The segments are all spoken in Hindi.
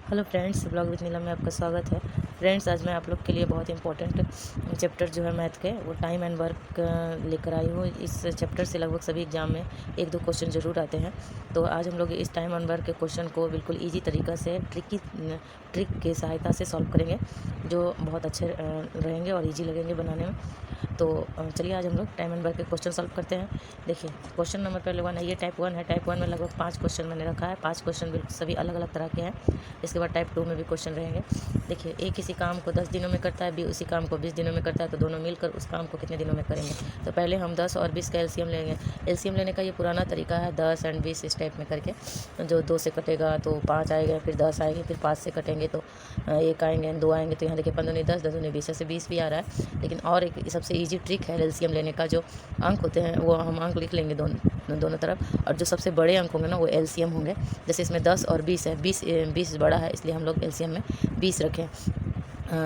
हेलो फ्रेंड्स, ब्लॉग विद नीलम में आपका स्वागत है। फ्रेंड्स, आज मैं आप लोग के लिए बहुत इंपॉर्टेंट चैप्टर जो है मैथ के, वो टाइम एंड वर्क लेकर आई हूँ। इस चैप्टर से लगभग सभी एग्जाम में एक दो क्वेश्चन ज़रूर आते हैं। तो आज हम लोग इस टाइम एंड वर्क के क्वेश्चन को बिल्कुल ईजी तरीक़ा से ट्रिक की सहायता से सॉल्व करेंगे, जो बहुत अच्छे रहेंगे और ईजी लगेंगे बनाने में। तो चलिए आज हम लोग टाइम एंड वर्क के क्वेश्चन सॉल्व करते हैं। देखिए, क्वेश्चन नंबर पहले 1 है, ये टाइप 1 है। टाइप 1 में लगभग 5 क्वेश्चन मैंने रखा है। 5 क्वेश्चन बिल्कुल सभी अलग अलग तरह के हैं। इसके बाद टाइप 2 में भी क्वेश्चन रहेंगे। देखिए, ए किसी काम को 10 दिनों में करता है, बी उसी काम को 20 दिनों में करता है, तो दोनों मिलकर उस काम को कितने दिनों में करेंगे। तो पहले हम 10 और 20 का एलसीएम लेंगे। एलसीएम लेने का ये पुराना तरीका है, 10 एंड 20 इस टाइप में करके। जो 2 से कटेगा तो 5 आएगा, फिर 10 आएंगे, फिर 5 से कटेंगे तो 1 आएंगे, 2 आएंगे। तो यहाँ देखिए 15 10, 10 20, ऐसे 20 भी आ रहा है। लेकिन और एक सबसे ईजी ट्रिक है एलसीएम लेने का, जो अंक होते हैं वो हम अंक लिख लेंगे दोनों तरफ, और जो सबसे बड़े अंक होंगे ना वो एलसीएम होंगे। जैसे इसमें 10 और 20 है, 20 बड़ा है, इसलिए हम लोग एलसीएम में 20 रखें।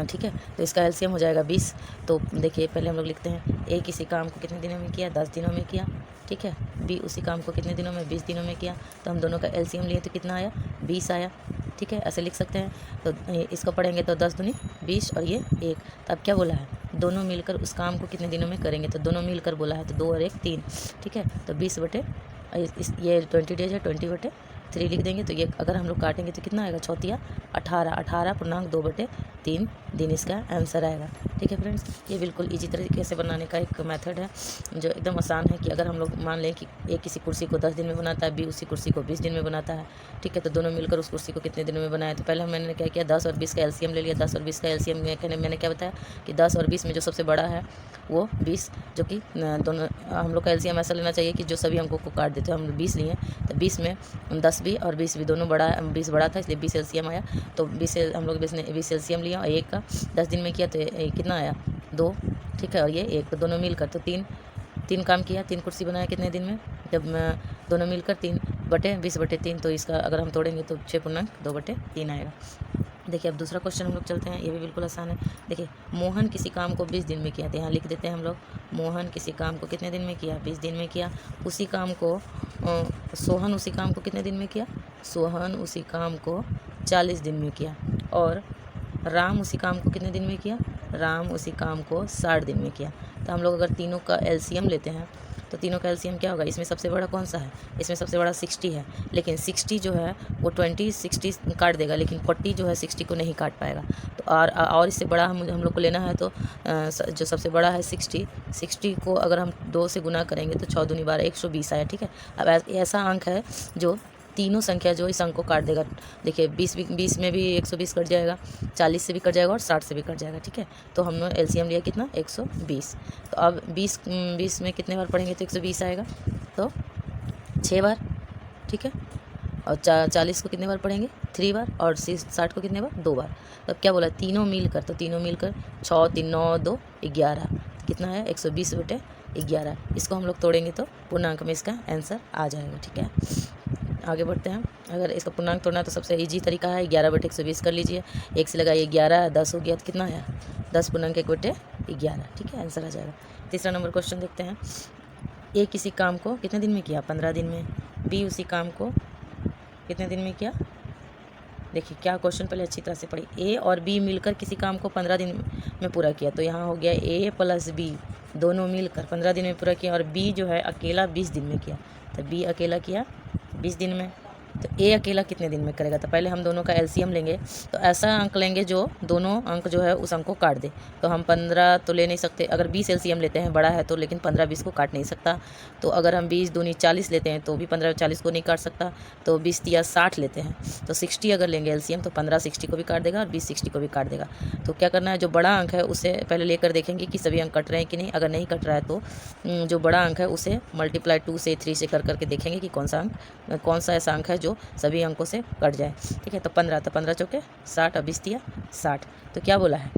ठीक है, तो इसका एलसीएम हो जाएगा 20। तो देखिए पहले हम लोग लिखते हैं, ए किसी काम को कितने दिनों में किया, 10 दिनों में किया। ठीक है, बी उसी काम को कितने दिनों में, 20 दिनों में किया। तो हम दोनों का एलसीएम लिए तो कितना आया, 20 आया। ठीक है, ऐसे लिख सकते हैं। तो इसको पढ़ेंगे तो 10 दूनी 20 और ये 1। तो अब क्या बोला है, दोनों मिलकर उस काम को कितने दिनों में करेंगे। तो दोनों मिलकर बोला है, तो 2 और 1 3। ठीक है, तो 20 बटे ये 20 डेज है, 20 बटे 3 लिख देंगे। तो ये अगर हम लोग काटेंगे तो कितना आएगा, 4 18, 18.2/3 दिन इसका आंसर आएगा। ठीक है फ्रेंड्स, ये बिल्कुल इजी तरीके से बनाने का एक मेथड है, जो एकदम आसान है। कि अगर हम लोग मान लें कि ए किसी कुर्सी को 10 दिन में बनाता है, बी उसी कुर्सी को 20 दिन में बनाता है। ठीक है, तो दोनों मिलकर उस कुर्सी को कितने दिनों में बनाया। तो पहले मैंने क्या किया, 10 और 20 का एलसीएम ले लिया। 10 और 20 का एलसीएम में मैंने क्या बताया कि 10 और 20 में जो सबसे बड़ा है वो 20, जो कि दोनों हम लोग का एलसीएम ऐसा लेना चाहिए कि जो सभी अंकों को काट देते हैं। हम लोग 20 लिए, तो 20 में 10 भी और 20 भी दोनों बड़ा, 20 बड़ा था, इसलिए 20 एलसीएम आया। तो 20 हम लोग 20 एलसीएम लिया, और एक का 10 दिन में किया तो कितना आया, 2। ठीक है, और ये 1, तो दोनों मिलकर तो 3 काम किया, 3 कुर्सी बनाया कितने दिन में, जब दोनों मिलकर 3 बटे 20/3। तो इसका अगर हम तोड़ेंगे तो 6.2/3 आएगा। देखिए, अब दूसरा क्वेश्चन हम लोग चलते हैं, ये भी बिल्कुल आसान है। देखिए, मोहन किसी काम को 20 दिन में किया, तो यहाँ लिख देते हैं हम लोग, मोहन किसी काम को कितने दिन में किया, 20 दिन में किया। उसी काम को सोहन उसी काम को कितने दिन में किया, सोहन उसी काम को 40 दिन में किया। और राम उसी काम को कितने दिन में किया, राम उसी काम को 60 दिन में किया। तो हम लोग अगर तीनों का एलसीएम लेते हैं तो तीनों का एलसीएम क्या होगा, इसमें सबसे बड़ा कौन सा है, इसमें सबसे बड़ा 60 है। लेकिन 60 जो है वो 60 काट देगा, लेकिन 40 जो है 60 को नहीं काट पाएगा। तो और इससे बड़ा हम लोग को लेना है, तो जो सबसे बड़ा है 60 को अगर हम 2 से गुना करेंगे तो 6 दूनी 12, 120 आया। ठीक है, अब ऐसा अंक है जो तीनों संख्या जो इस अंक को काट देगा। देखिए 20 में भी 120 कट जाएगा, 40 से भी कट जाएगा और 60 से भी कट जाएगा। ठीक है, तो हमने एलसीएम लिया कितना, 120। तो अब 20 में कितने बार पढ़ेंगे तो 120 आएगा, तो 6 बार। ठीक है, और 40 को कितने बार पढ़ेंगे, 3 बार, और 60 को कितने बार, 2 बार। तो अब क्या बोला, तीनों मिलकर 6 3 9 2 11 कितना है, 120/11। इसको हम लोग तोड़ेंगे तो पूर्णांक में इसका आंसर आ जाएगा। ठीक है, आगे बढ़ते हैं। अगर इसका पूर्णांक तोड़ना है तो सबसे इजी तरीका है 11/120 कर लीजिए। 1 से लगाइए 11, 10 हो गया, तो कितना आया, 10.1/11। ठीक है, आंसर आ जाएगा। तीसरा नंबर क्वेश्चन देखते हैं, ए किसी काम को कितने दिन में किया, 15 दिन में। बी उसी काम को कितने दिन में किया। देखिए क्या क्वेश्चन, पहले अच्छी तरह से पढ़िए। ए और बी मिलकर किसी काम को 15 दिन में पूरा किया, तो यहाँ हो गया ए प्लस बी, दोनों मिलकर 15 दिन में पूरा किया। और बी जो है अकेला 20 दिन में किया, तो बी अकेला किया 20 दिन में। तो ए अकेला कितने दिन में करेगा, तो पहले हम दोनों का एलसीएम लेंगे। तो ऐसा अंक लेंगे जो दोनों अंक जो है उस अंक को काट दे। तो हम 15 तो ले नहीं सकते, अगर 20 एलसीएम लेते हैं बड़ा है तो, लेकिन 15 20 को काट नहीं सकता। तो अगर हम 20 दूनी 40 लेते हैं तो भी 15 40 को नहीं काट सकता। तो 20 या 60 लेते हैं तो 60 अगर लेंगे एलसीएम, तो 15 60 को भी काट देगा और 20 60 को भी काट देगा। तो क्या करना है, जो बड़ा अंक है उसे पहले लेकर देखेंगे कि सभी अंक कट रहे हैं कि नहीं। अगर नहीं कट रहा है तो जो बड़ा अंक है उसे मल्टीप्लाई 2 से 3 से कर करके देखेंगे कि कौन सा ऐसा अंक है जो सभी अंकों से कट जाए। ठीक है, तो 15 चौके 60 और 20 दिया 60। तो क्या बोला है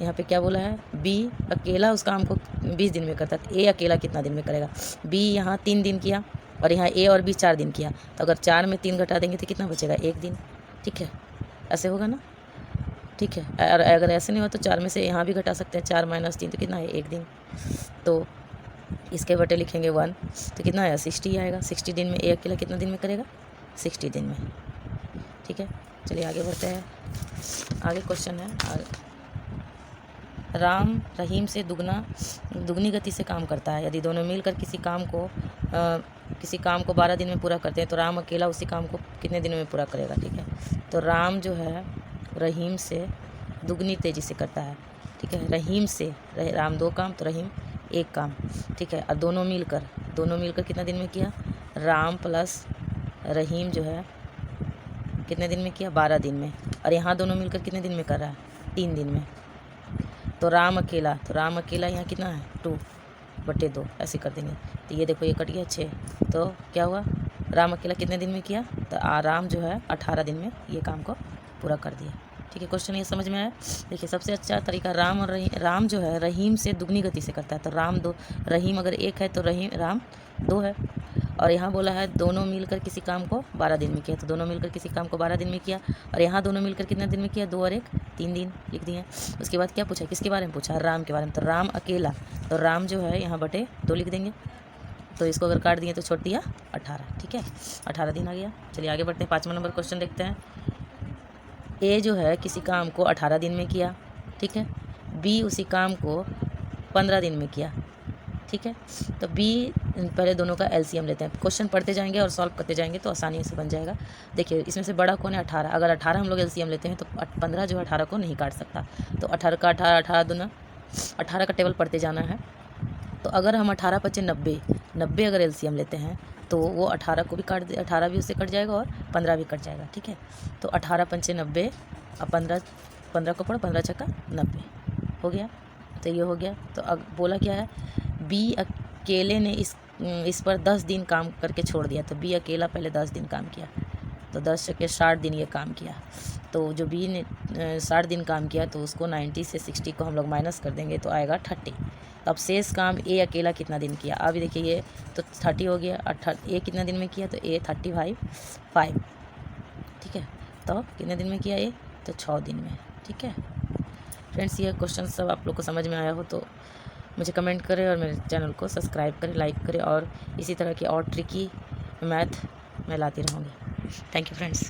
यहाँ पे, क्या बोला है, बी अकेला उस काम को 20 दिन में करता है। ए अकेला कितना दिन में करेगा, बी यहाँ 3 दिन किया और यहाँ ए और बी 4 दिन किया। तो अगर 4 में 3 घटा देंगे तो कितना बचेगा, 1 दिन। ठीक है, ऐसे होगा ना। ठीक है, और अगर ऐसे नहीं हो तो 4 में से यहाँ भी घटा सकते हैं, 4 - 3 तो कितना है, 1 दिन। तो इसके बटे लिखेंगे 1, तो कितना आया, 60 आएगा। 60 दिन में ए अकेला कितना दिन में करेगा, 60 दिन में। ठीक है, चलिए आगे बढ़ते हैं। आगे क्वेश्चन है, राम रहीम से दुगनी गति से काम करता है। यदि दोनों मिलकर किसी काम को 12 दिन में पूरा करते हैं तो राम अकेला उसी काम को कितने दिन में पूरा करेगा। ठीक है, तो राम जो है रहीम से दुगनी तेज़ी से करता है। ठीक है, रहीम से राम 2 काम तो रहीम 1 काम। ठीक है, और दोनों मिलकर कितना दिन में किया, राम प्लस रहीम जो है कितने दिन में किया, 12 दिन में। और यहाँ दोनों मिलकर कितने दिन में कर रहा है, 3 दिन में। तो राम अकेला यहाँ कितना है, 2/2 ऐसे कर देंगे। तो ये देखो ये कट गया 6, तो क्या हुआ, राम अकेला कितने दिन में किया, तो राम जो है 18 दिन में ये काम को पूरा कर दिया। ठीक है, क्वेश्चन ये समझ में आया। देखिए सबसे अच्छा तरीका राम जो है रहीम से दुगनी गति से करता है। तो रहीम अगर 1 है तो राम 2 है। और यहाँ बोला है दोनों मिलकर किसी काम को 12 दिन में किया, तो दोनों मिलकर किसी काम को 12 दिन में किया। और यहाँ दोनों मिलकर कितने दिन में किया, 2 और 1 3 दिन लिख दिए। उसके बाद क्या पूछा, किसके बारे में पूछा, राम के बारे में। तो राम अकेला, तो राम जो है यहाँ 2 लिख देंगे। तो इसको अगर काट दिए तो छोड़ दिया 18। ठीक है, 18 दिन आ गया। चलिए आगे बढ़ते हैं, 5वां नंबर क्वेश्चन देखते हैं। ए जो है किसी काम को 18 दिन में किया। ठीक है, बी उसी काम को 15 दिन में किया। ठीक है, तो बी पहले दोनों का एलसीएम लेते हैं। क्वेश्चन पढ़ते जाएंगे और सॉल्व करते जाएंगे तो आसानी से बन जाएगा। देखिए इसमें से बड़ा कौन है, 18। अगर 18 हम लोग एलसीएम लेते हैं तो 15 जो है 18 को नहीं काट सकता। तो 18 का 18 दूना 18 का टेबल पढ़ते जाना है। तो अगर हम 18 × 90 अगर एलसीएम लेते हैं तो वो 18 को भी काट दे, 18 भी उससे कट जाएगा और 15 भी कट जाएगा। ठीक है, तो 18 × 90 और 15 को पढ़ो, 15 × 90 हो गया। तो ये हो गया। तो अब बोला क्या है, बी अकेले ने इस पर 10 दिन काम करके छोड़ दिया। तो बी अकेला पहले 10 दिन काम किया, तो 10 × 60 दिन ये काम किया। तो जो बी ने 60 दिन काम किया तो उसको 90 से 60 को हम लोग माइनस कर देंगे तो आएगा 30। अब शेष काम ए अकेला कितना दिन किया, अब देखिए ये तो 30 हो गया। ए कितना दिन में किया, तो ए 35। ठीक है, तो कितने दिन में किया ए, तो 6 दिन में। ठीक है फ्रेंड्स, ये क्वेश्चन सब आप लोग को समझ में आया हो तो मुझे कमेंट करें और मेरे चैनल को सब्सक्राइब करें, लाइक करें, और इसी तरह की और ट्रिकी मैथ मैं लाती रहूँगी। Thank you friends.